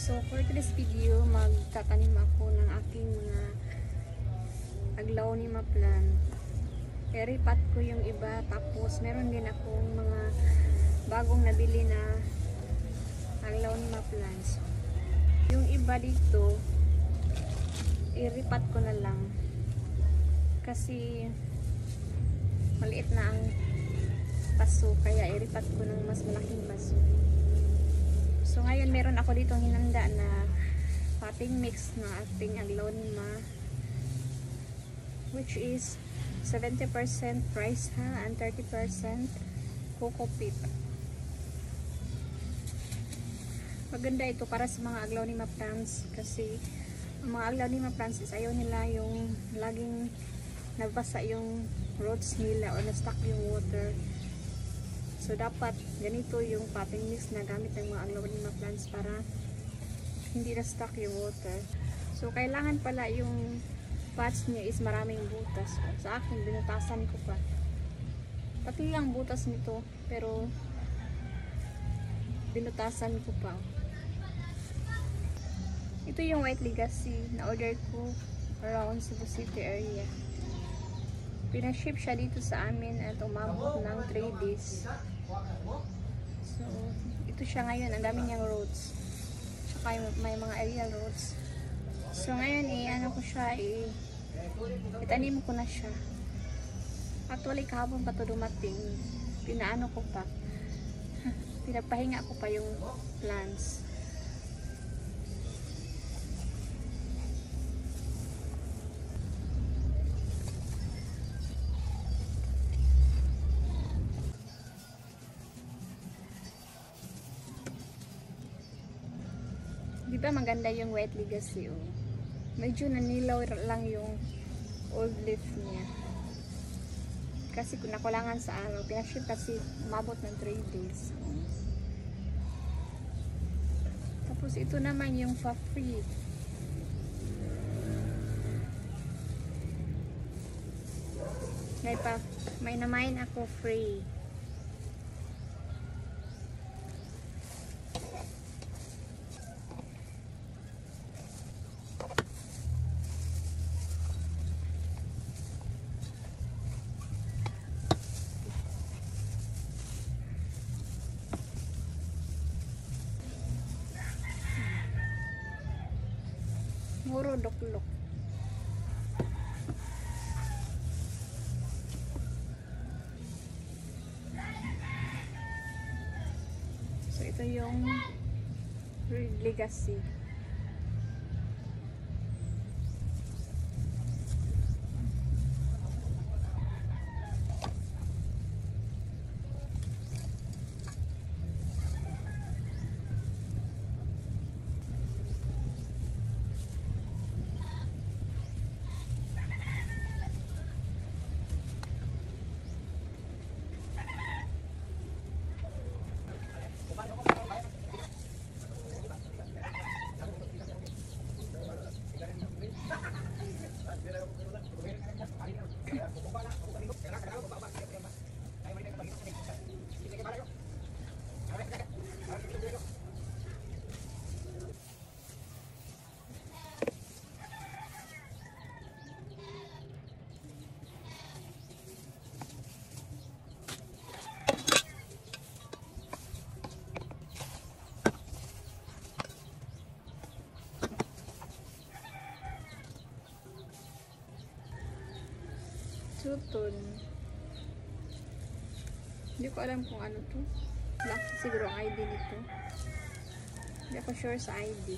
So for today's video, magtatanim ako ng aking mga aglaonema plant. I-repot ko yung iba, tapos meron din akong mga bagong nabili na aglaonema plants. Yung iba dito, i-repot ko na lang kasi maliit na ang paso, kaya i-repot ko ng mas malaking paso. So ngayon meron ako ditong hinanda na potting mix na ating aglaonema, which is 70% rice and 30% coco peat. Maganda ito para sa mga aglaonema plants kasi ang mga aglaonema plants is ayaw nila yung laging nabasa yung roots nila o na-stuck yung water. So dapat ganito yung potting mix na gamit ng mga aglaonema plants para hindi na-stuck yung water. So kailangan pala yung pots niya is maraming butas. Sa akin, binutasan ko pa. Pati lang butas nito, pero binutasan ko pa. Ito yung white legacy na order ko around Cebu City area. Pinaship siya dito sa amin at umabot ng 3 days. So, ito siya ngayon. Ang dami niyang roots. Tsaka may mga aerial roots. So, ngayon ano ko siya, itanim ko na siya. Actually, kahapon pa ito dumating. Pinaano ko pa. Pinapahinga ko pa yung plants. Diba maganda yung white legacy, oh. Medyo nanilaw lang yung old leaf niya. Kasi kung nakulangan sa araw, pinaship kasi umabot ng 3 days. Tapos ito naman yung fa-free. May namain ako free. Muro doklok. So ito yung legacy. Sutton. Hindi ko alam kung ano to. Lucky siguro ang ID nito. Hindi ako sure sa ID.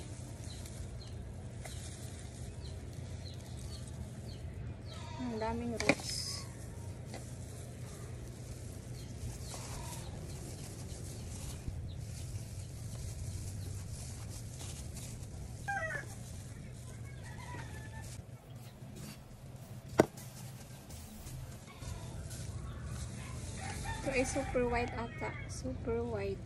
Ang daming roots. Ito ay super white ata. Super white.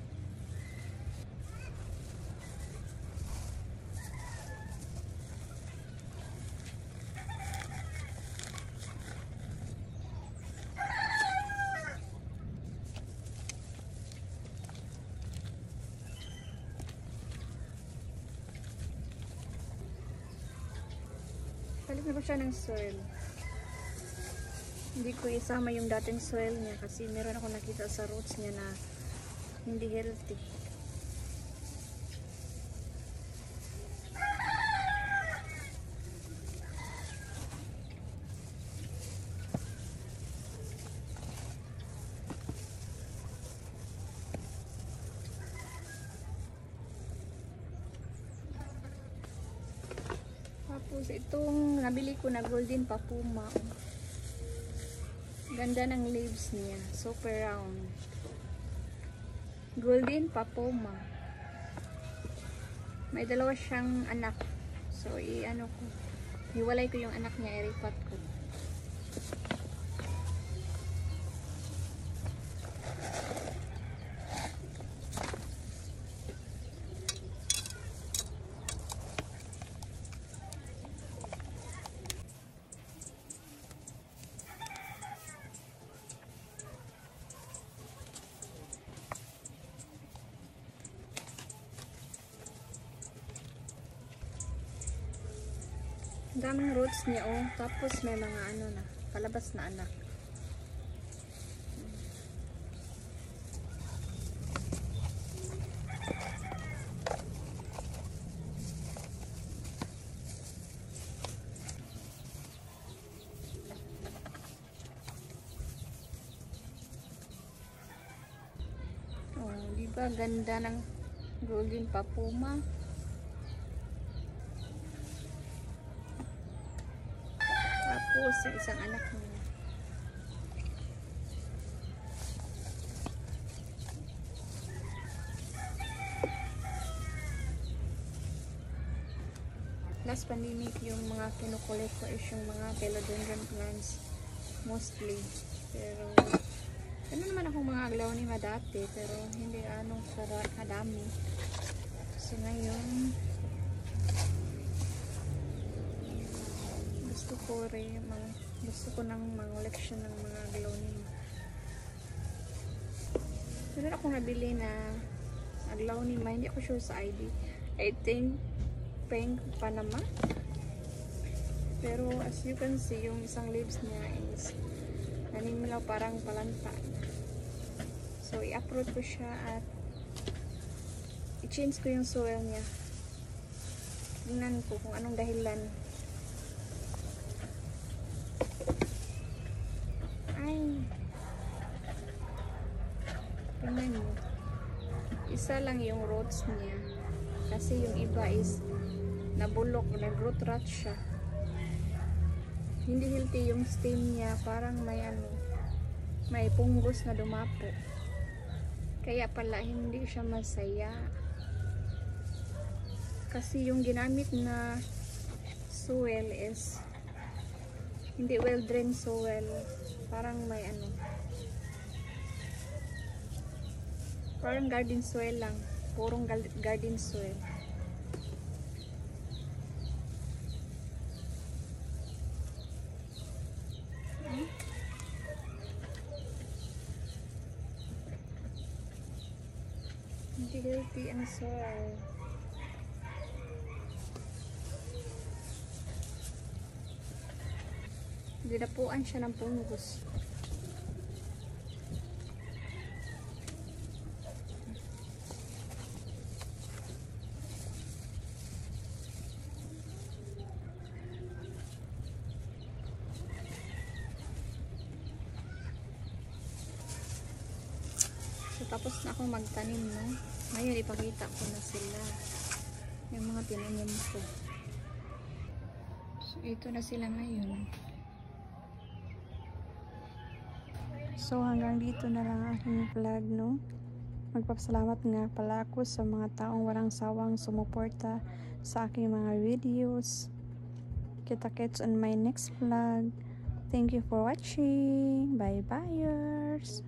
Gamit na ko siya ng soil. Hindi ko isama yung dating soil niya kasi meron ako nakita sa roots niya na hindi healthy. Tapos itong nabili ko na golden papuma. Ganda ng leaves niya, super round. Golden papuma. May dalawa siyang anak. So i-ano ko. Hiwalay ko yung anak niya, iripat ko. Daming roots niya, oh. Tapos may mga ano na, palabas na anak. Oh, di ba ganda ng golden papuma? Tapos yung isang anak niya. Last pandemic yung mga kinukulit ko is yung mga philodendron plants mostly. Pero ano naman akong mga aglaonema dati pero hindi anong kadami. So ngayon gusto ko ng mga collection ng mga aglaonema. Meron akong nabili na aglaonema, hindi ako sure sa ID. I think pink Panama. Pero as you can see, yung isang leaves niya is naninilaw parang palanta. So i-uproot ko siya at i-change ko yung soil niya. Tingnan ko kung anong dahilan. Tingnan mo. Isa lang yung roots niya. Kasi yung iba is nabulok, nag-root rot siya. Hindi healthy yung stem niya. Parang may punggos na dumapo. Kaya pala hindi siya masaya. Kasi yung ginamit na soil is hindi well drained soil. Parang may parang garden soil lang. Purong garden soil. Hindi healthy ang soil. Dinapuan siya ng punggos. So, tapos na akong magtanim, no? Ngayon, ipakita ko na sila. Yung mga tinanim ko. So, ito na sila ngayon. So, hanggang dito na lang aking vlog, no? Magpapasalamat nga pala ako sa mga taong walang sawang sumuporta sa aking mga videos. Kita-kits on my next vlog. Thank you for watching. Bye-byers.